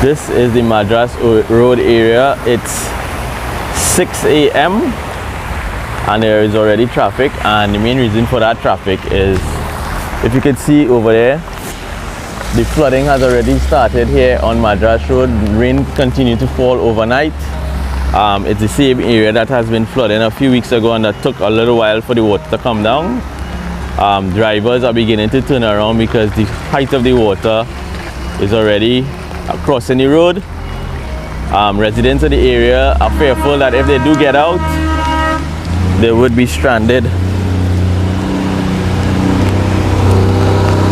This is the Madras Road area. It's 6 a.m. and there is already traffic, and the main reason for that traffic is, if you can see over there, the flooding has already started here on Madras Road. Rain continued to fall overnight. It's the same area that has been flooding a few weeks ago, and that took a little while for the water to come down. Drivers are beginning to turn around because the height of the water is already crossing the road. Residents of the area are fearful that if they do get out, they would be stranded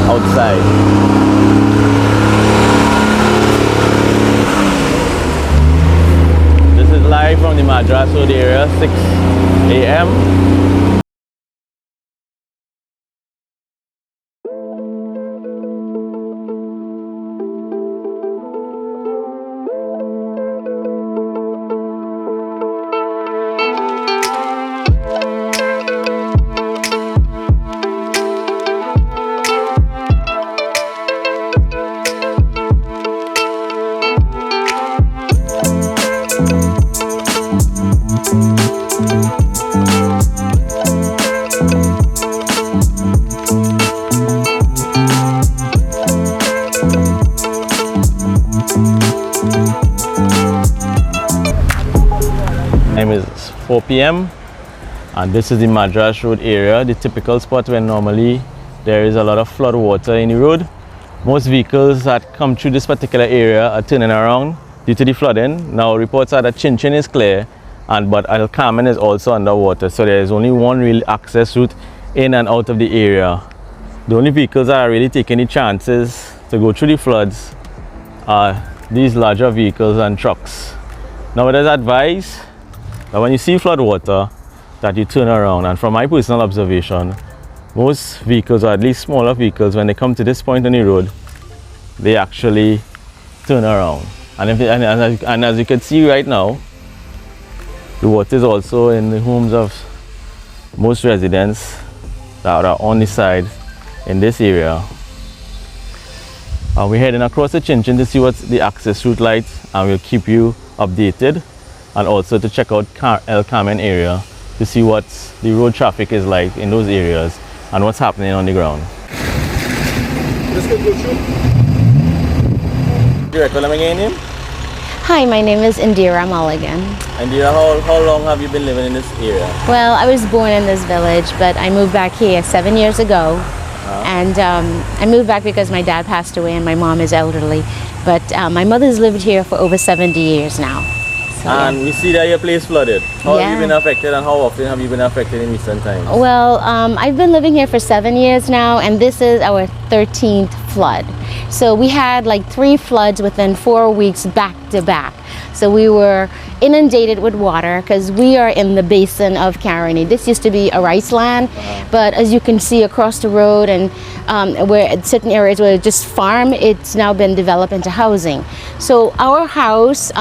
outside. This is live from the Madras Road area, 6 a.m. Time is 4 p.m. and this is the Madras Road area, the typical spot where normally there is a lot of flood water in the road. Most vehicles that come through this particular area are turning around due to the flooding. Now reports are that Chin Chin is clear, but Carmen is also underwater, so there is only one real access route in and out of the area. The only vehicles that are really taking the chances to go through the floods are these larger vehicles and trucks. Now it is advised that when you see flood water, that you turn around. And from my personal observation, most vehicles, or at least smaller vehicles, when they come to this point on the road, they actually turn around. And as you can see right now, the water is also in the homes of most residents that are on the side in this area. We're heading across the Chin Chin to see what's the access route like, and we'll keep you updated, and also to check out Carmen area to see what the road traffic is like in those areas and what's happening on the ground. Do you recollect my name? Hi, my name is Indira Mulligan. Indira, how long have you been living in this area? Well, I was born in this village, but I moved back here 7 years ago. And I moved back because my dad passed away and my mom is elderly. But my mother's lived here for over 70 years now. So, and we see that your place flooded. How have you been affected, and how often have you been affected in recent times? Well, I've been living here for 7 years now, and this is our 13th flood. So we had like 3 floods within 4 weeks back to back. So we were inundated with water because we are in the basin of Caroni. This used to be a rice land, but as you can see across the road and where at certain areas where it's just farm, it's now been developed into housing. So our house,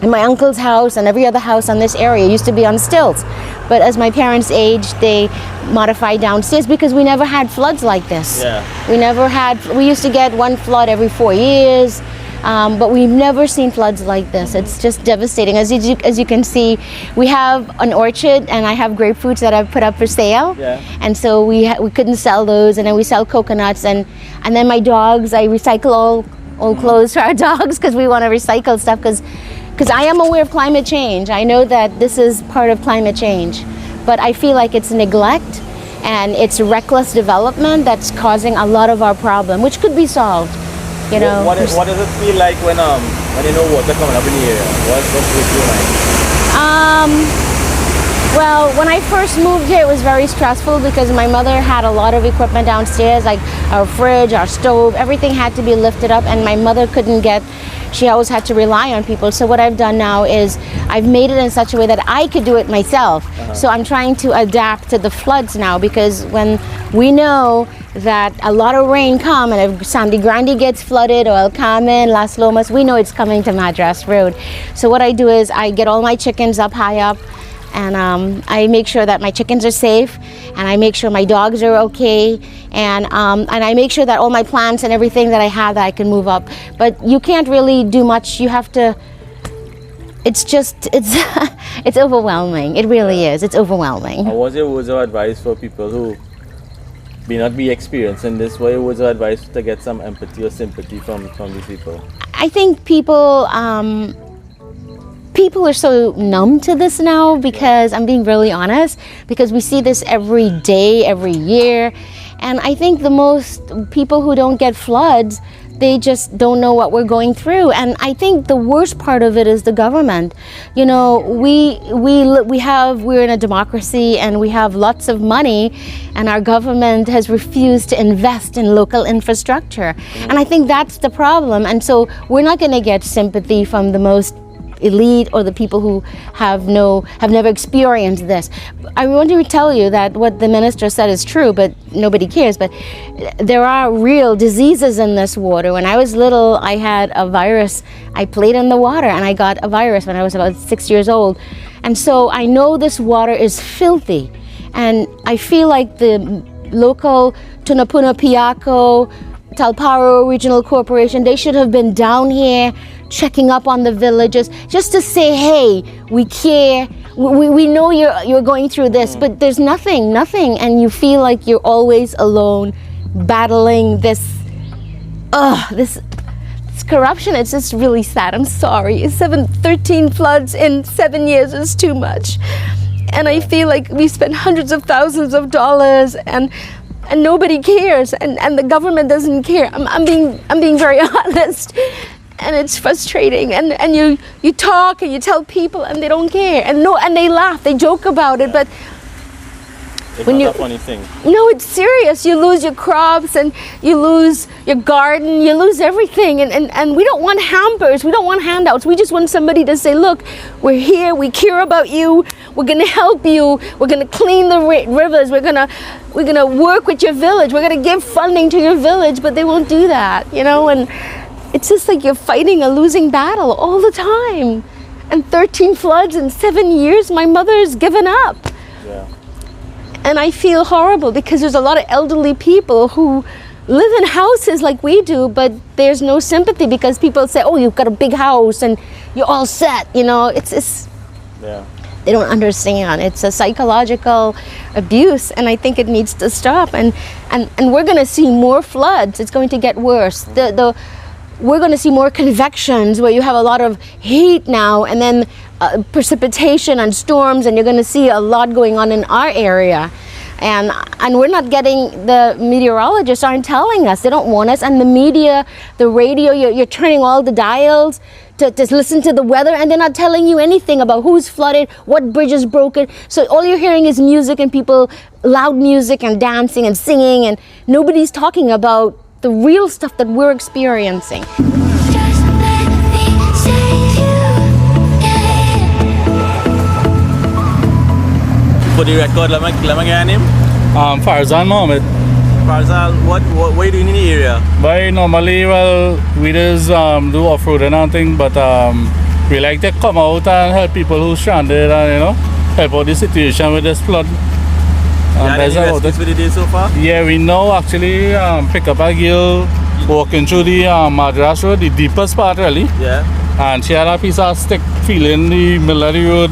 and my uncle's house and every other house on this area used to be on stilts. But as my parents aged, they modified downstairs because we never had floods like this. We used to get 1 flood every 4 years, but we've never seen floods like this. It's just devastating. As you can see, we have an orchard, and I have grapefruits that I've put up for sale. And so we couldn't sell those, and then we sell coconuts, and then my dogs, I recycle all clothes for our dogs because we want to recycle stuff because I am aware of climate change. I know that this is part of climate change, but I feel like it's neglect and it's reckless development that's causing a lot of our problem, which could be solved. You know. What does it feel like when you know water coming up in the area? What's your mind? Well, when I first moved here, it was very stressful because my mother had a lot of equipment downstairs, like our fridge, our stove, everything had to be lifted up, and my mother she always had to rely on people. So what I've done now is I've made it in such a way that I could do it myself. So I'm trying to adapt to the floods now, because when we know that a lot of rain come, and if Sandy Grande gets flooded, or El Carmen, Las Lomas, we know it's coming to Madras Road. So what I do is I get all my chickens up high up, and I make sure that my chickens are safe, and I make sure my dogs are okay, and I make sure that all my plants and everything that I have that I can move up. But you can't really do much. You have to. It's it's overwhelming. It really is. It's overwhelming. What was your words of advice for people who may not be experiencing this? What are your words of advice to get some empathy or sympathy from these people? I think people are so numb to this now, because I'm being really honest, because we see this every day, every year, and I think the most people who don't get floods, they just don't know what we're going through. And I think the worst part of it is the government. You know, we're in a democracy and we have lots of money, and our government has refused to invest in local infrastructure. And I think that's the problem. And so we're not going to get sympathy from the most elite or the people who have never experienced this. I want to tell you that what the minister said is true, but nobody cares. But there are real diseases in this water. When I was little, I had a virus. I played in the water and I got a virus when I was about 6 years old. And so I know this water is filthy. And I feel like the local Tunapuna Piaco, Talparo Regional Corporation, they should have been down here checking up on the villages just to say, hey, we care, we know you're going through this, but there's nothing, and you feel like you're always alone battling this corruption. It's just really sad. I'm sorry. 13 floods in 7 years is too much, and I feel like we spent hundreds of thousands of dollars and nobody cares, and the government doesn't care. I'm being very honest, and it's frustrating. And you talk and you tell people, and they don't care, and they laugh, they joke about it, but it's not a funny thing. No, it's serious. You lose your crops, and you lose your garden, you lose everything, and we don't want hampers, we don't want handouts. We just want somebody to say, look, we're here, we care about you, we're gonna help you, we're gonna clean the rivers, we're gonna work with your village, we're gonna give funding to your village. But they won't do that, you know, and it's just like you're fighting a losing battle all the time. And 13 floods in 7 years, my mother's given up. Yeah. And I feel horrible because there's a lot of elderly people who live in houses like we do, but there's no sympathy because people say, oh, you've got a big house and you're all set, you know. It's yeah. They don't understand. It's a psychological abuse, and I think it needs to stop. And we're going to see more floods. It's going to get worse. We're going to see more convections where you have a lot of heat now, and then precipitation and storms, and you're going to see a lot going on in our area. And we're not getting, the meteorologists aren't telling us. They don't want us. And the media, the radio, you're turning all the dials to listen to the weather, and they're not telling you anything about who's flooded, what bridge is broken. So all you're hearing is music and people, loud music and dancing and singing, and nobody's talking about the real stuff that we're experiencing. For the record, let me get your name. Farzan Mohammed. Farzal, what are you doing in the area? But normally, we just do off-roading and thing, but we like to come out and help people who stranded and, you know, help out the situation with this flood. Yeah, any rescues for the day so far? Yeah, we know actually pick up a girl walking through the Madras Road, the deepest part really. Yeah. And she had a piece of stick feeling the middle of the road.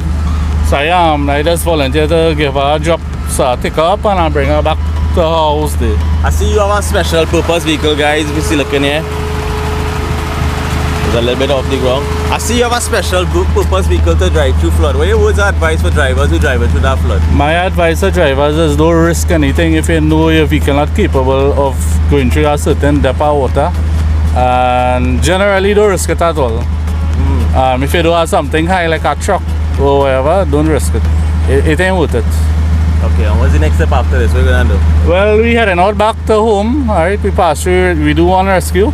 So I just volunteered to give her a drop, so I take her up and I bring her back to her house there. I see you have a special purpose vehicle, guys, if you see looking here. It's a little bit off the ground. I see you have a special purpose vehicle to drive through flood. What are your advice for drivers who drive through that flood? My advice to drivers is don't risk anything if you know your vehicle not capable of going through a certain depth of water. And generally don't risk it at all. If you don't have something high like a truck or whatever, don't risk it. It ain't worth it. Okay, and what's the next step after this? What are you gonna do? Well, we heading out back to home. Alright, we pass through, we do one rescue.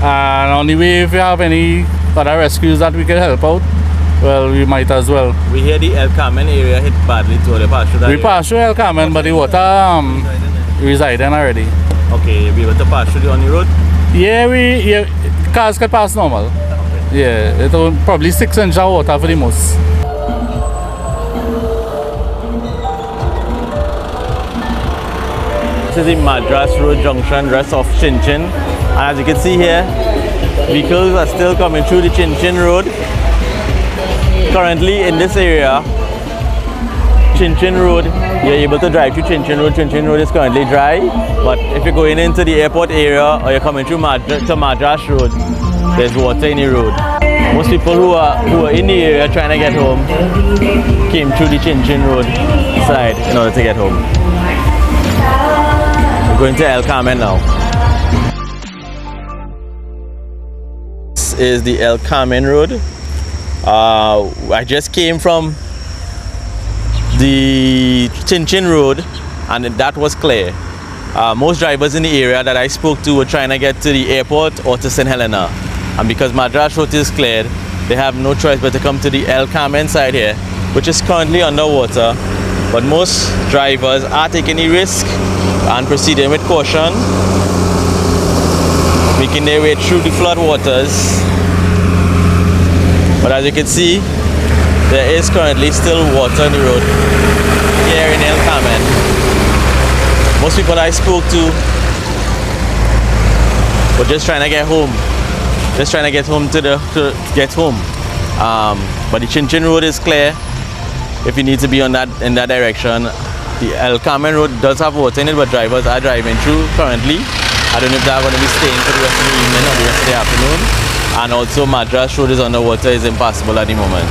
And on the way, if you have any other rescues that we can help out, well, we might as well. We hear the El Carmen area hit badly too. They pass through that area. Pass through El Carmen, but the water residing already. Okay, you'll be able to pass through on the road? Yeah, cars can pass normal. Okay. Yeah, it will probably 6 inches of water for the most. is the Madras Road junction just off Chin Chin. And as you can see here, vehicles are still coming through the Chin Chin Road. Currently in this area, Chin Chin Road, you're able to drive through Chin Chin Road. Chin Chin Road is currently dry, but if you're going into the airport area or you're coming through Madras Road, there's water in the road. Most people who are in the area trying to get home came through the Chin Chin Road side in order to get home. We're going to El Carmen now. This is the El Carmen Road. I just came from the Chin Chin Road and that was clear. Most drivers in the area that I spoke to were trying to get to the airport or to St. Helena. And because Madras Road is cleared, they have no choice but to come to the El Carmen side here, which is currently underwater. But most drivers are taking the risk and proceeding with caution, making their way through the flood waters. But as you can see, there is currently still water on the road here in El Carmen. Most people I spoke to were just trying to get home. Just trying to get home get home. But the Chin Chin Road is clear if you need to be in that direction. The El Carmen Road does have water in it, but drivers are driving through currently. I don't know if they're going to be staying for the rest of the evening or the rest of the afternoon. And also Madras Road is underwater, is impassable at the moment.